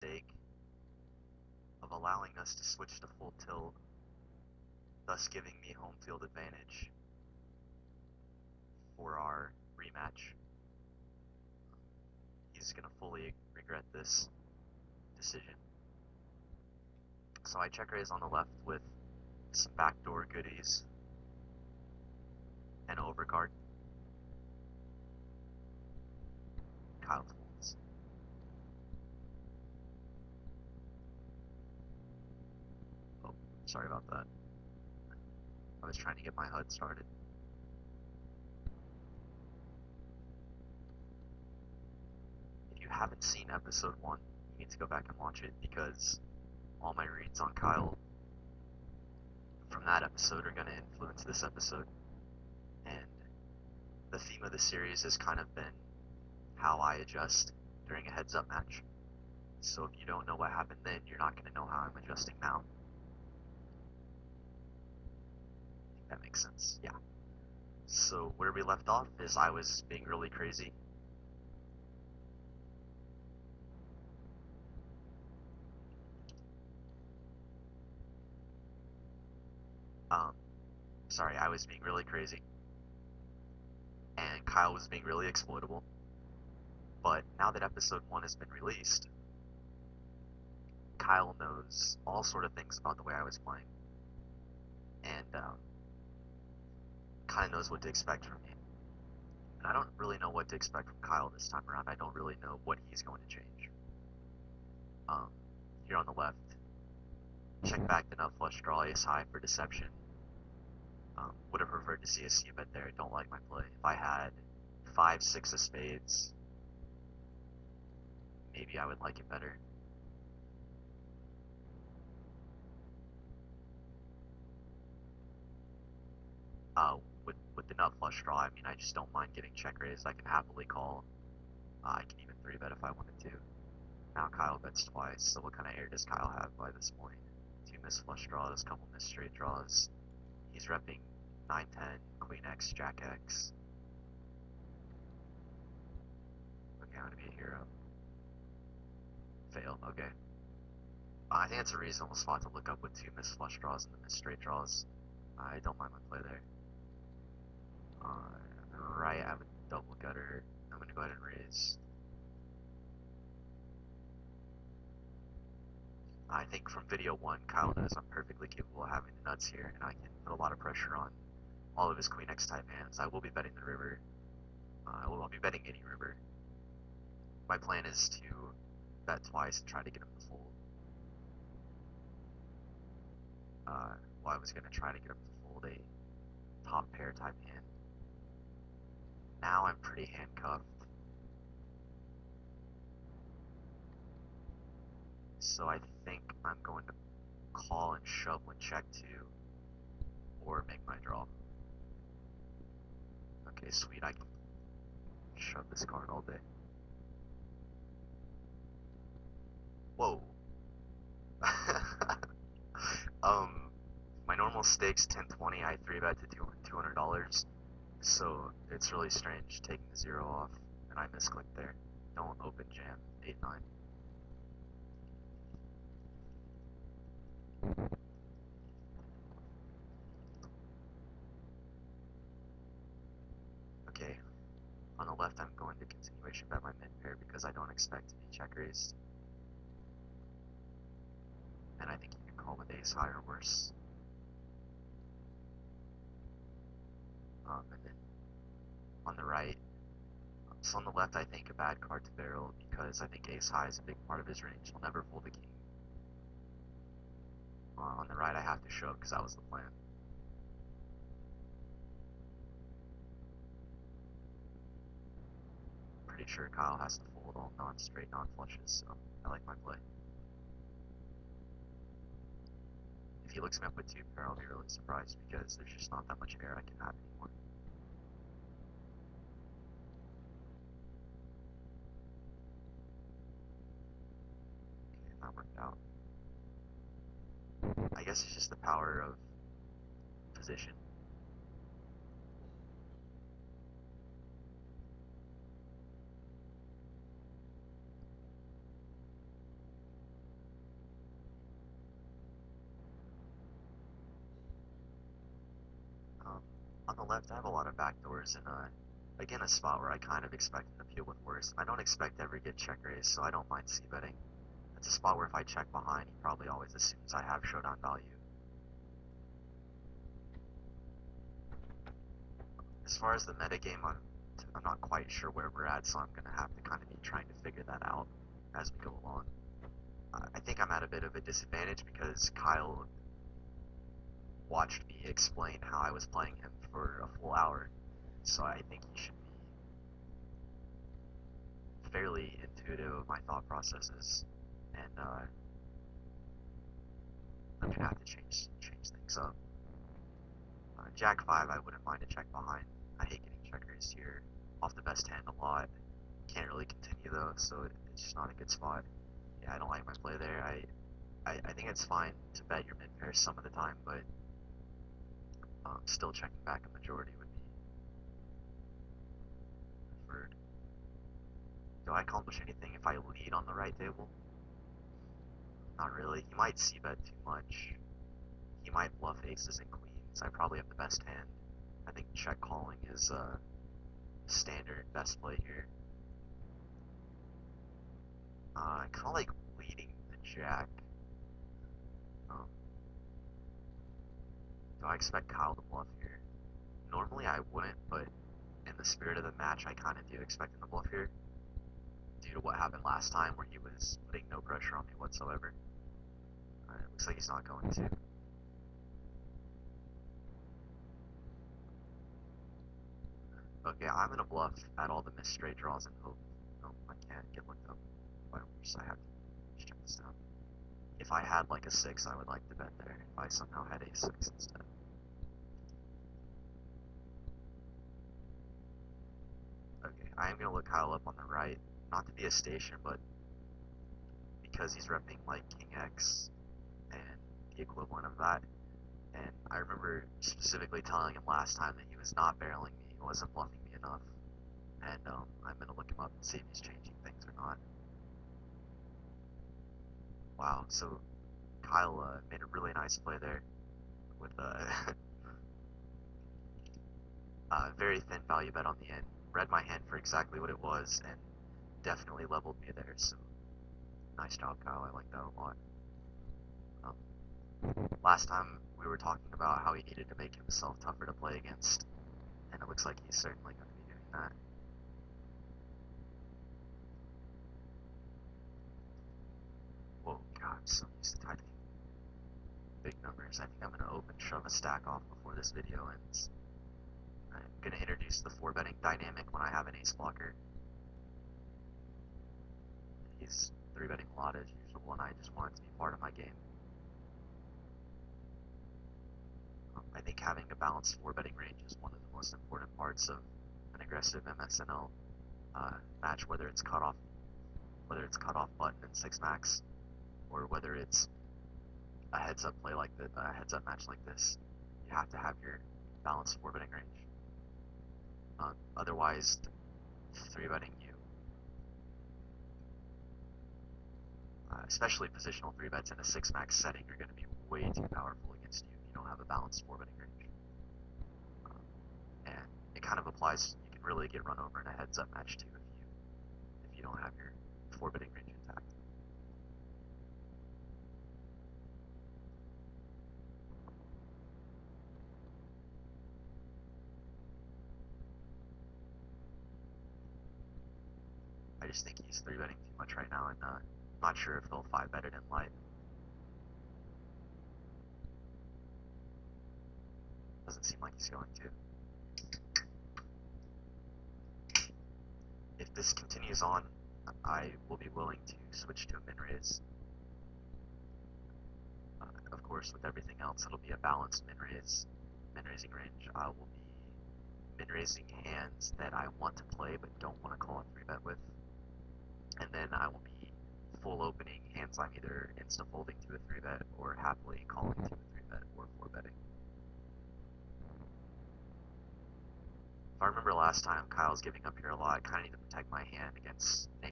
mistake of allowing us to switch to full tilt, thus giving me home field advantage for our rematch. He's going to fully regret this decision. So I check raise on the left with some backdoor goodies and overcard. Kyle folds. Oh, sorry about that. I was trying to get my HUD started. If you haven't seen episode 1, you need to go back and watch it because all my reads on Kyle from that episode are going to influence this episode. And the theme of the series has kind of been how I adjust during a heads-up match. So if you don't know what happened then, you're not going to know how I'm adjusting now. I think that makes sense, yeah. So where we left off is I was being really crazy. Sorry, I was being really crazy. And Kyle was being really exploitable. But now that episode 1 has been released, Kyle knows all sort of things about the way I was playing. And kind of knows what to expect from me. And I don't really know what to expect from Kyle this time around. I don't really know what he's going to change. Here on the left, check back the nut flush draw ace high for deception. Would have preferred to see a C bet there. Don't like my play. If I had 5, 6 of spades, maybe I would like it better. With the nut flush draw, I mean, I just don't mind getting check raised. I can happily call. I can even 3-bet if I wanted to. Now Kyle bets twice, so what kind of air does Kyle have by this point? 2 missed flush draws, couple missed straight draws. He's repping 9-10, Queen X, Jack X. Okay, I'm gonna be a hero. Fail, okay. I think it's a reasonable spot to look up with 2 missed flush draws and the missed straight draws. I don't mind my play there. Right, I have a double gutter. I'm gonna go ahead and raise. I think from video 1, Kyle knows I'm perfectly capable of having the nuts here, and I can put a lot of pressure on all of his Queen X type hands. I will be betting the river. I'll be betting any river. My plan is to bet twice and try to get him to fold. Well, I was going to try to get him to fold a top pair type hand. Now I'm pretty handcuffed. So I think I'm going to call and shove when check 2, or make my draw. Okay, sweet, I can shove this card all day. Whoa. My normal stakes 10-20, I 3-bet to $200, so it's really strange taking the 0 off, and I misclicked there. Don't open jam 8-9. Okay, on the left I'm going to continuation bet my mid pair because I don't expect to be check raised. And I think you can call with ace high or worse. And then on the right, so on the left I think a bad card to barrel because I think ace high is a big part of his range. He'll never fold a king. On the right I have to shove because that was the plan. Pretty sure Kyle has to fold all non-straight non-flushes, so I like my play. If he looks me up with 2 pair, I'll be really surprised because there's just not that much air I can have anymore. Okay, that worked out. I guess it's just the power of position. the left, I have a lot of backdoors and again, a spot where I kind of expect him to peel with worse. I don't expect to ever get check raise, so I don't mind c-betting. It's a spot where if I check behind, he probably always assumes I have showdown value. As far as the metagame, I'm not quite sure where we're at, so I'm going to have to kind of be trying to figure that out as we go along. I think I'm at a bit of a disadvantage because Kyle watched me explain how I was playing him for a full hour, so I think he should be fairly intuitive of my thought processes, and I'm gonna have to change things up. Jack 5, I wouldn't mind a check behind. I hate getting check raised here off the best hand a lot. Can't really continue though, so it's just not a good spot. Yeah, I don't like my play there. I think it's fine to bet your mid pair some of the time, but still checking back a majority would be preferred. Do I accomplish anything if I lead on the right table? Not really. He might c-bet too much. He might bluff aces and queens. I probably have the best hand. I think check calling is standard best play here. I kind of like leading the jack. Do I expect Kyle to bluff here? Normally I wouldn't, but in the spirit of the match, I kind of do expect him to bluff here, due to what happened last time where he was putting no pressure on me whatsoever. It looks like he's not going to. Okay, I'm gonna bluff at all the missed straight draws and hope. No, I can't get looked up by worse. I have to just check this down. If I had like a 6, I would like to bet there. If I somehow had a 6 instead. Okay, I am gonna look Kyle up on the right, not to be a station, but because he's repping like King X and the equivalent of that. And I remember specifically telling him last time that he was not barreling me, he wasn't bluffing me enough. And I'm gonna look him up and see if he's changing things or not. Wow, so Kyle made a really nice play there with a very thin value bet on the end. Read my hand for exactly what it was and definitely leveled me there. So nice job, Kyle. I like that a lot. Last time we were talking about how he needed to make himself tougher to play against, and it looks like he's certainly going to be doing that. Whoa, God, I'm so used to typing big numbers. I think I'm going to open shove a stack off before this video ends. I'm going to introduce the 4-betting dynamic when I have an ace blocker. He's 3-betting a lot as usual, and I just want it to be part of my game. I think having a balanced 4-betting range is one of the most important parts of an aggressive MSNL match, whether it's cutoff button and 6 max, or whether it's a heads-up play like this, a heads-up match like this. You have to have your balanced 4-betting range. Otherwise, 3-betting you, especially positional 3-bets in a 6 max setting, are going to be way too powerful against you if you don't have a balanced 4-betting range. And it kind of applies. You can really get run over in a heads-up match too if you don't have your 4-betting range intact. I just think he's 3-betting too much right now, and not sure if they'll 5-bet it in light. Doesn't seem like he's going to. If this continues on, I will be willing to switch to a min-raise. Of course, with everything else, it'll be a balanced min-raising range. I will be min-raising hands that I want to play but don't want to call a 3-bet with. And then I will be full opening hands I'm either insta-folding to a 3-bet or happily calling to a 3-bet or 4-betting. If I remember last time, Kyle's giving up here a lot. I kind of need to protect my hand against